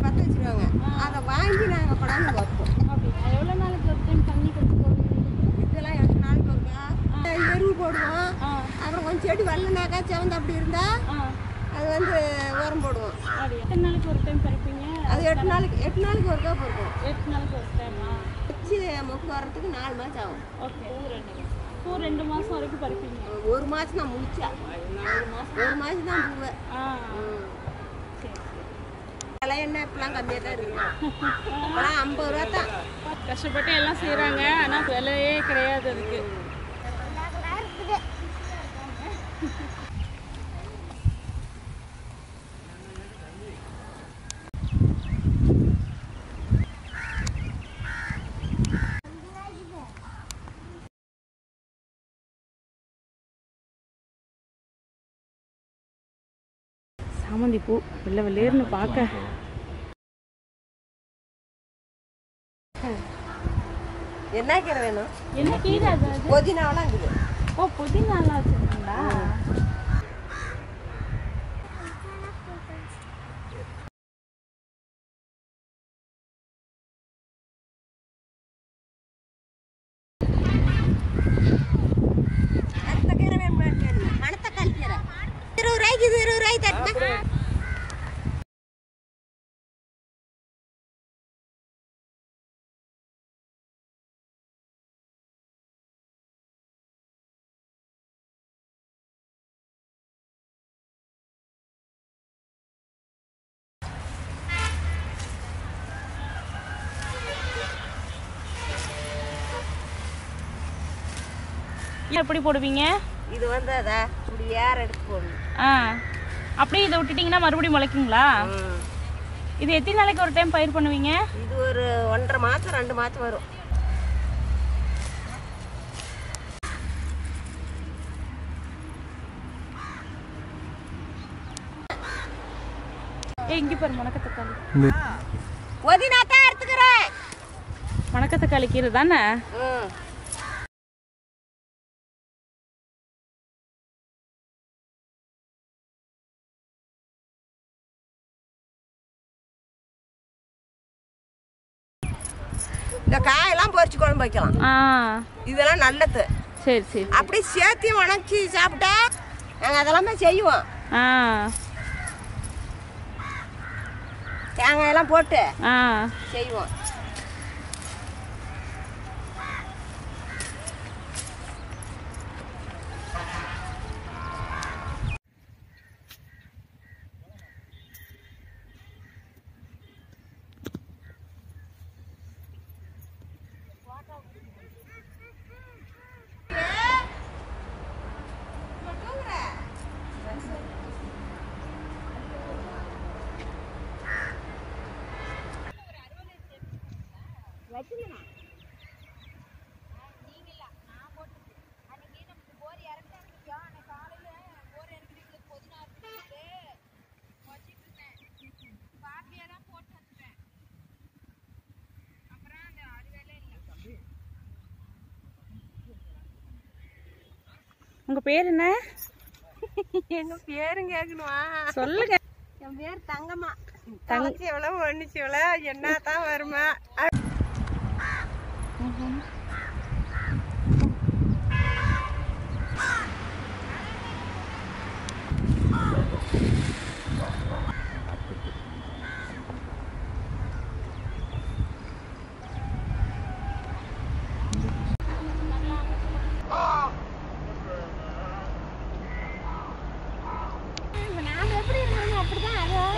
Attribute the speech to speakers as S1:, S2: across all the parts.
S1: பற்ற வச்சுருவாங்க. அதை வாங்கி நாங்கள் கொண்டாந்து வைப்போம்.
S2: அப்படியா? எவ்வளோ நாளைக்கு ஒரு டைம் தண்ணி கொடுத்துருவோம்?
S1: இதெல்லாம் 8 நாளைக்கு ஒருக்கா எருவு போடுவோம். அப்புறம் கொஞ்சம் செடி வரலனாக்கா செவந்து அப்படி இருந்தால் அது வந்து உரம் போடுவோம்.
S2: அப்படி எத்தனை நாளைக்கு ஒரு டைம் பறிப்பீங்க?
S1: அது 8 நாளைக்கு ஒருக்கா போடுவோம்.
S2: 8 நாளைக்கு ஒரு டைமா?
S1: வச்சு மொக்கு வர்றதுக்கு 4 மாதம் ஆகும்.
S2: ஓகே. பூ 2 மாதம் வரைக்கும் பறிப்பீங்க?
S1: 1 மாதம் தான் முடிச்சா. 1 மாதம் தான் பூவை. விலை என்ன இப்பெல்லாம் கம்மியாக தான் இருக்குங்க. இப்பெல்லாம் 50 ரூபா தான்.
S2: கஷ்டப்பட்டு எல்லாம் செய்கிறாங்க, ஆனால் விலையே கிடையாது அதுக்கு. சாமந்தி பூ வெள்ளை வெள்ளேர்னு பார்க்க.
S1: என்ன கீரை வேணும்?
S2: என்ன கீரை அது?
S1: புதினாவெல்லாம் இருக்குது.
S2: ஓ, புதினாலாம் வச்சுருக்கீங்களா?
S1: அந்த கீரை வேணும். மணத்தக்காளி கீரை 20 ரூபாய்க்கு. இது 20 ரூபாய்க்கு தட்டுமா?
S2: எப்படி போடுவீங்க?
S1: இது வந்து அதை இப்படி ஏற எடுத்து போடணும்.
S2: அப்படியே இதை விட்டுட்டிங்கன்னா மறுபடியும் முளைக்குங்களா? இது எத்தனை நாளைக்கு ஒரு டைம் பயிர் பண்ணுவீங்க?
S1: இது ஒரு 1.5 மாதம் 2 மாதம் வரும்.
S2: இங்கே பாரு மணக்கத்தக்காளி.
S1: புதினா தான் எடுத்துக்கிறேன்.
S2: மணக்கத்தக்காளி கீரை தானே?
S1: இந்த காயெல்லாம் பொரிச்சு குழம்பு வைக்கலாம். இதெல்லாம் நல்லது.
S2: சரி சரி.
S1: அப்படி சேர்த்தியும் உணச்சி சாப்பிட்டா நாங்கள் அதெல்லாமே செய்வோம். தேங்காயெல்லாம் போட்டு செய்வோம்.
S2: உங்க பேர் என்ன?
S1: எங்க பேரும் கேட்கணுமா?
S2: சொல்லுங்க.
S1: என் பேர் தங்கம்மா. தங்கச்சி எவ்வளவு ஒண்ணுச்சு எவ்வளவு என்னதான் வருமா?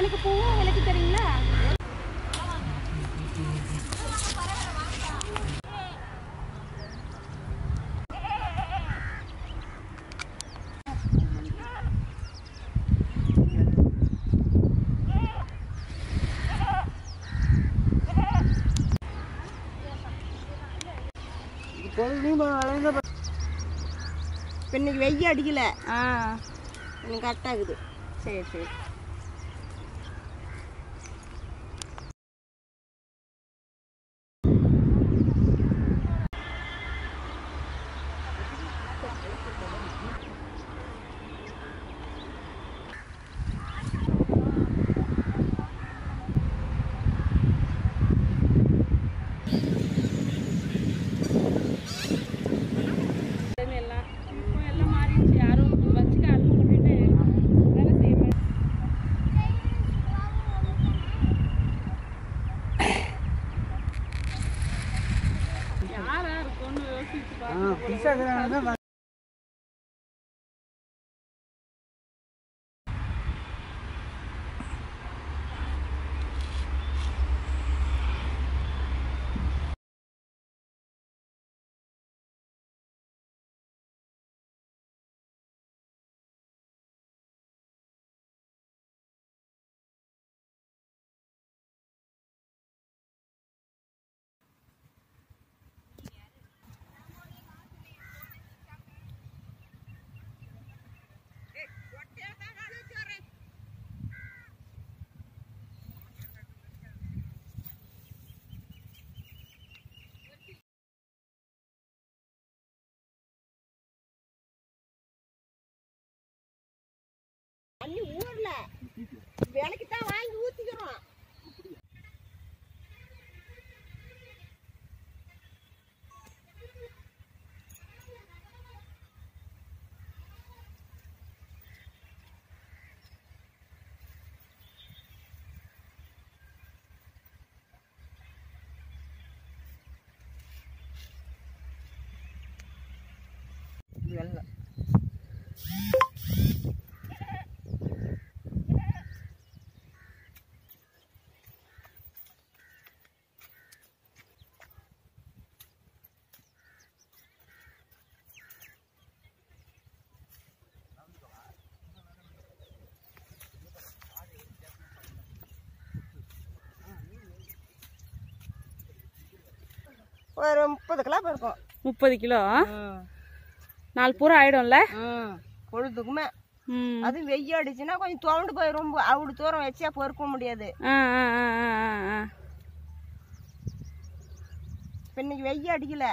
S2: எனக்கு பூவும் விலைக்கு தெரியுங்களா?
S1: இன்னைக்கு வெய்ய அடிக்கல. எனக்கு கரெக்டாகுது.
S2: சரி சரி.
S1: தண்ணி ஊர்ல விலைக்கு தான் வாங்கி ஊத்திக்கிறோம். வெள்ளம் ஒரு 30 கிலோ இருக்கும்.
S2: 30 கிலோ 4 பூரா ஆயிடும்ல
S1: பொழுதுக்குமே. அது வெய்ய அடிச்சுன்னா கொஞ்சம் தோண்டு போயிடும். அவ்வளவு தூரம் வச்சா பொறுக்க முடியாது. இன்னைக்கு வெய்ய அடிக்கல.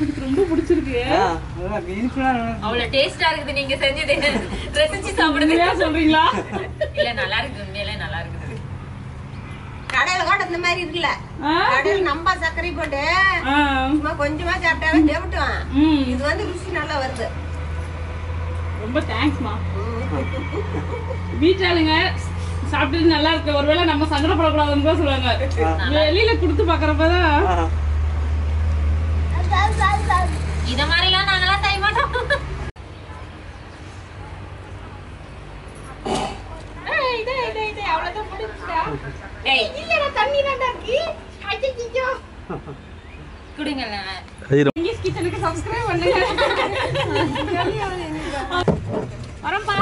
S2: எனக்கு ரொம்ப பிடிச்சிருக்கு.
S3: அவ்வளவு டேஸ்டா இருக்குது. நீங்க செஞ்சது ரசிச்சு சாப்பிடுங்க
S2: சொல்றீங்களா?
S3: இல்ல நல்லா இருக்கு. உண்மையிலே நல்லா இருக்குது.
S1: கடையில கூட இந்த மாதிரி இருக்குல்ல. கடையில நம்ம சர்க்கரை போட்டு சும்மா கொஞ்சமா சாப்பிட்டாவே டேவிட்டுவான். இது வந்து ருசி நல்லா வருது.
S2: ரொம்ப தேங்க்ஸ்மா. வீட்டாளுங்க சாப்பிட்டு நல்லா இருக்கு. ஒருவேளை நம்ம சங்கடப்படக்கூடாதுன்னு தான் சொல்லுவாங்க. வெளியில கொடுத்து பாக்குறப்பதான்
S3: இத மாதிரி எல்லாம் நாங்கெல்லாம் செய்ய மாட்டோம்.
S2: பிங்கிஸ் கிச்சனுக்கு சப்ஸ்கிரைப் பண்ணுங்க. வரம்பா.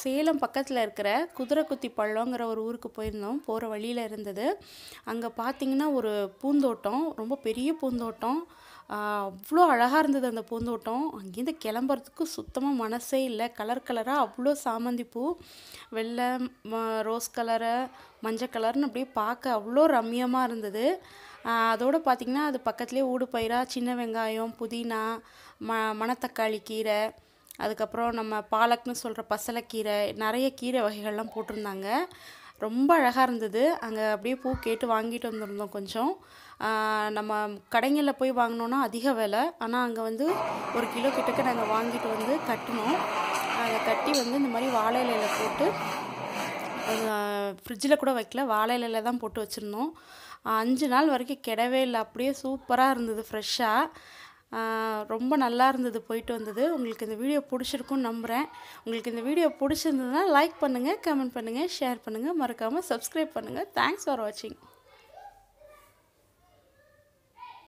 S2: சேலம் பக்கத்தில் இருக்கிற குதிரைக்குத்தி பள்ளங்கிற ஒரு ஊருக்கு போயிருந்தோம். போகிற வழியில் இருந்தது. அங்கே பார்த்திங்கன்னா ஒரு பூந்தோட்டம், ரொம்ப பெரிய பூந்தோட்டம். அவ்வளோ அழகாக இருந்தது அந்த பூந்தோட்டம். அங்கேருந்து கிளம்புறதுக்கு சுத்தமாக மனசே இல்லை. கலர் கலராக அவ்வளோ சாமந்தி பூ, வெள்ளை, ரோஸ் கலரு, மஞ்சள் கலர்னு அப்படியே பார்க்க அவ்வளோ ரம்மியமாக இருந்தது. அதோடு பார்த்திங்கன்னா அது பக்கத்துலேயே ஊடு பயிராக சின்ன வெங்காயம், புதினா, மணத்தக்காளி கீரை, அதுக்கப்புறம் நம்ம பாலக்னு சொல்கிற பசலைக்கீரை, நிறைய கீரை வகைகள்லாம் போட்டிருந்தாங்க. ரொம்ப அழகாக இருந்தது. அங்கே அப்படியே பூ கேட்டு வாங்கிட்டு வந்திருந்தோம் கொஞ்சம். நம்ம கடைங்களில் போய் வாங்கினோன்னா அதிக விலை. ஆனால் அங்கே வந்து 1 கிலோ கிட்டக்க நாங்கள் வாங்கிட்டு வந்து கட்டினோம். அதை கட்டி வந்து இந்த மாதிரி வாழை இலையில் போட்டு ஃப்ரிட்ஜில் கூட வைக்கல, வாழை இலையில் தான் போட்டு வச்சுருந்தோம். 5 நாள் வரைக்கும் கெடவே இல்லை. அப்படியே சூப்பராக இருந்தது, ஃப்ரெஷ்ஷாக. ரொம்ப நல்லா இருந்தது, போயிட்டு வந்தது. உங்களுக்கு இந்த வீடியோ பிடிச்சிருக்குன்னு நம்புகிறேன். உங்களுக்கு இந்த வீடியோ பிடிச்சிருந்ததுன்னா லைக் பண்ணுங்கள், கமெண்ட் பண்ணுங்கள், ஷேர் பண்ணுங்கள், மறக்காமல் சப்ஸ்கிரைப் பண்ணுங்கள். தேங்க்ஸ் ஃபார் வாட்சிங்.